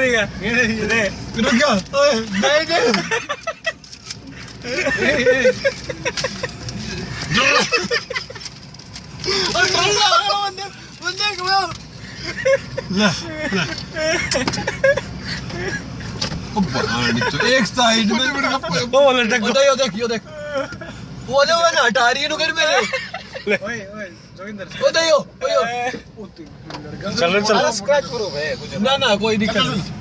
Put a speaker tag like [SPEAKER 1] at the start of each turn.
[SPEAKER 1] करेगा
[SPEAKER 2] रुक जा ओए नहीं नहीं बंदे कमाओ ले एक साइड में
[SPEAKER 1] वो लटक
[SPEAKER 2] यो देख वो ना हटा रही है नुकर मेरे
[SPEAKER 3] ओए ओए जोगिंदर
[SPEAKER 2] ओ दे यो
[SPEAKER 1] चल
[SPEAKER 3] स्क्रैच करो भाई
[SPEAKER 2] ना कोई दिक्कत नहीं